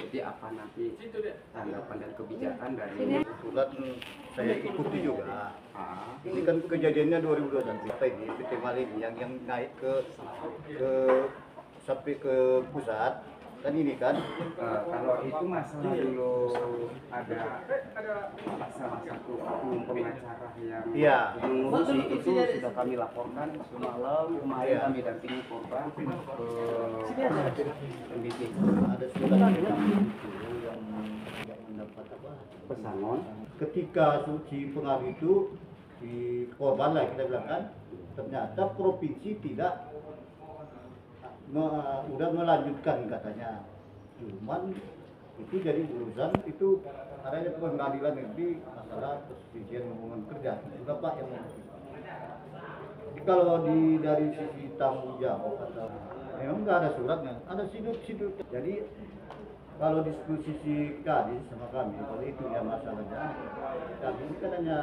seperti apa nanti tanggapan dan kebijakan dari Kebetulan saya ikuti juga. Ini kan kejadiannya 2021 ini PT Maling yang naik ke sampai ke pusat kan ini kan. kalau itu masalah dulu ada salah satu oknum pengacara yang mengurusi itu sudah kami laporkan semalam. Kemarin kami dampingi korban ke MBT. Ada surat yang mendapat apa? Pesangon. Ketika si pengaruh itu di korban lah kita bilang kan, ternyata provinsi tidak udah melanjutkan katanya. Cuman itu jadi urusan itu adanya pengadilan negeri masalah perselisihan hubungan kerja. Itu Pak yang jadi kalau dari sisi tanggung jawab atau memang nggak ada suratnya, ada siduk. Jadi kalau diskusi kadis sama kami, kalau itu ya masalahnya, kami ini kan hanya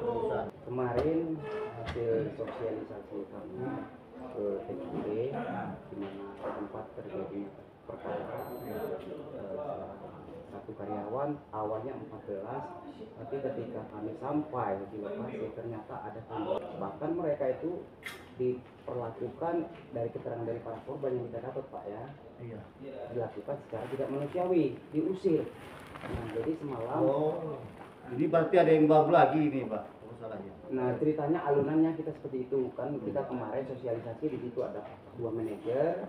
urusan. Kemarin hasil sosialisasi kami ke TKP di mana tempat terjadi perkara satu karyawan awalnya 14, tapi ketika kami sampai di lokasi ternyata ada tambah. Bahkan mereka itu diperlakukan dari keterangan dari para korban yang kita dapat Pak ya, dilakukan secara tidak manusiawi, diusir. Nah, jadi semalam Ini berarti ada yang baru lagi ini Pak masalahnya. Nah ceritanya alunannya kita seperti itu kan, kita kemarin sosialisasi di situ ada 2 manajer,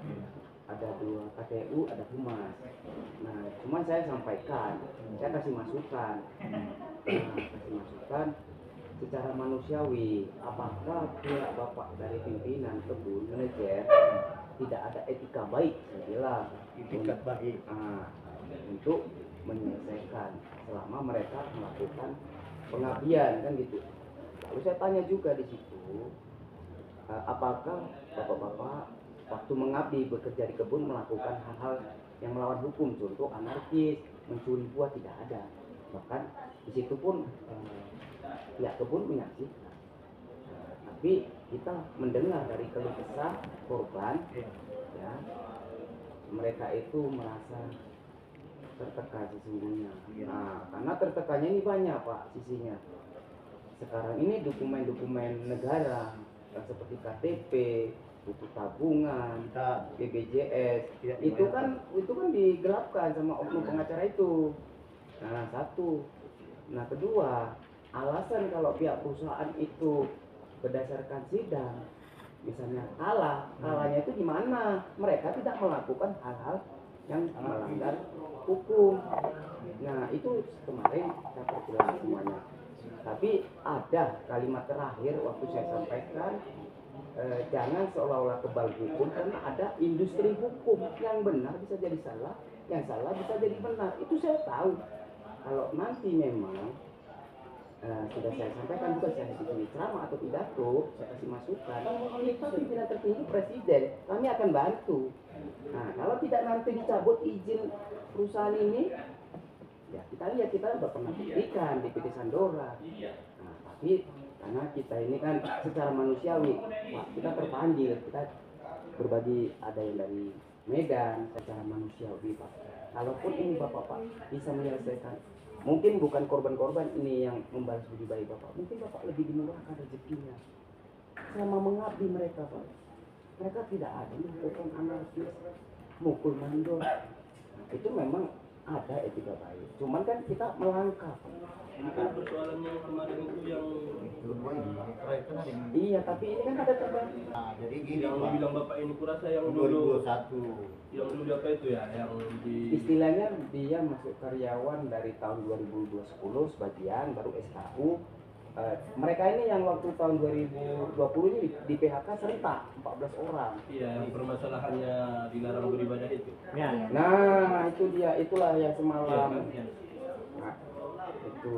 ada 2 KTU, ada humas. Nah cuma saya sampaikan, saya kasih masukan, secara manusiawi, apakah pihak bapak dari pimpinan kebun manajer tidak ada etika baik, saya bilang Etika baik untuk menyelesaikan selama mereka melakukan pengabdian kan gitu. Lalu saya tanya juga di situ, apakah bapak-bapak waktu mengabdi bekerja di kebun melakukan hal-hal yang melawan hukum, contoh anarkis, mencuri buah, tidak ada. Bahkan di situ pun pihak kebun menyaksikan. Tapi kita mendengar dari keluh kesah korban, ya, mereka itu merasa tertekan sesungguhnya. Nah, karena tertekannya ini banyak Pak sisinya. Sekarang ini dokumen-dokumen negara seperti KTP, buku tabungan, BPJS, itu kan digelapkan sama oknum pengacara itu. Nah, satu. Nah, kedua, alasan kalau pihak perusahaan itu berdasarkan sidang, misalnya kalahnya itu di mana? Mereka tidak melakukan hal-hal yang melanggar hukum. Nah, itu kemarin saya perjelas semuanya. Tapi ada kalimat terakhir waktu saya sampaikan, jangan seolah-olah kebal hukum, karena ada industri hukum yang benar bisa jadi salah, yang salah bisa jadi benar. Itu saya tahu. Kalau nanti memang sudah saya sampaikan juga, saya kasih ceramah atau pidato, saya kasih masukan, kita pimpinan tertinggi presiden, kami akan bantu. Nah, kalau tidak nanti dicabut izin perusahaan ini, ya kita lihat, kita udah pernah buktikan di PT Sandora. Nah, tapi karena kita ini kan secara manusiawi, Pak, kita terpanggil, kita berbagi, ada yang dari Medan, secara manusiawi Pak. Kalaupun ini Bapak bisa menyelesaikan, mungkin bukan korban-korban ini yang membalas budi baik Bapak, mungkin Bapak lebih dimurahkan rezekinya. Selama mengabdi mereka Pak, mereka tidak ada melakukan anarkis, mukul mandor. Nah, itu memang ada etika baik. Cuman kan kita melangkah. Ini kan persoalannya kemarin itu yang iya, tapi ini kan ada terbang. Nah, jadi gini yang Pak, bilang bapak ini kurasa yang dulu 2021 yang dulu apa itu ya, yang di Istilahnya dia masuk karyawan dari tahun 2010 sebagian, baru SKU. Mereka ini yang waktu tahun 2020 ini di PHK serentak 14 orang. iya, yang permasalahannya dilarang beribadah itu. ya. Nah, itu dia, itulah yang Iya, semalam. kan? Nah, itu.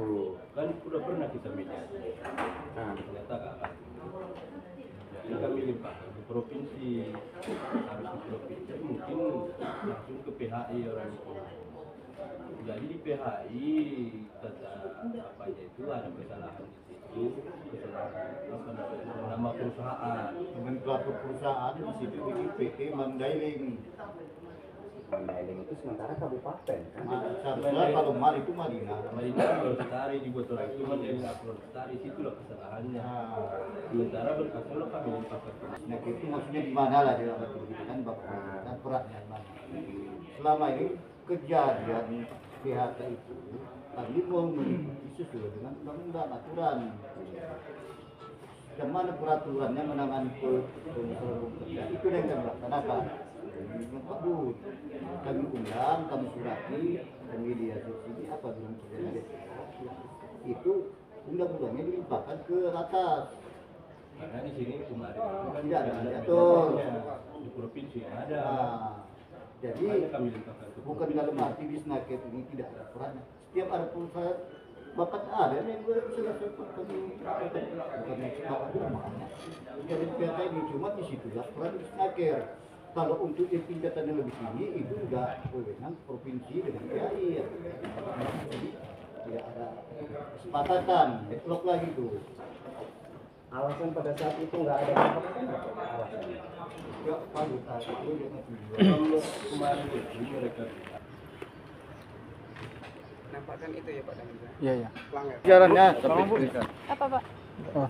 Kan udah pernah kita mediasi. Nah, Ternyata kalah. Jadi kami limpah ke provinsi, harus ke provinsi, mungkin langsung ke PHI orang itu. Jadi di PHI kata apanya itu ada kesalahan di situ, kesalahan apa namanya, nama perusahaan. Dengan pelaku perusahaan di situ bikin PT Mandailing. Mandailing itu sementara kabupaten kan. Seharusnya kalau mal itu Madinah. Madinah Pulau Lestari dibuat orang itu Mandailing Pulau Lestari, situlah kesalahannya. Sementara berkasnya lo kami limpahkan ke Nah itu maksudnya di mana lah dalam arti kita kan bapak kan perannya mana. Selama ini kejadian PHK itu kami mau mengikuti sesuai dengan undang-undang aturan. Dan mana peraturannya menangani pengusaha kerja itu yang kami laksanakan. Yang Pak Bu, kami undang, kami surati, kami media sosial apa belum terjadi. Itu undang-undangnya dilimpahkan ke atas. karena di sini kemarin itu kan Tidak ada ada betul. di provinsi yang ada. Nah, jadi Makanya kami limpahkan ke bukan dalam arti di Snaket ini tidak ada perannya. Setiap ada perusahaan bakat ada yang gue bisa lakukan bukan yang sepakat makanya. Jadi PHK ini cuma di situlah peran di Snaker. Kalau untuk yang tingkatannya lebih tinggi itu sudah wewenang provinsi dengan PHI ya. Jadi tidak ada kesepakatan, deadlock lagi tuh. Alasan pada saat itu nggak ada kesepakatan apa alasannya? Ya, Pak Duta, itu dia ngasih Kalau kemarin itu mereka Nampakkan itu ya Pak Danza. Iya, iya. Pelanggar. Jalannya Tolong, Bu. sampai Apa Pak? Oh.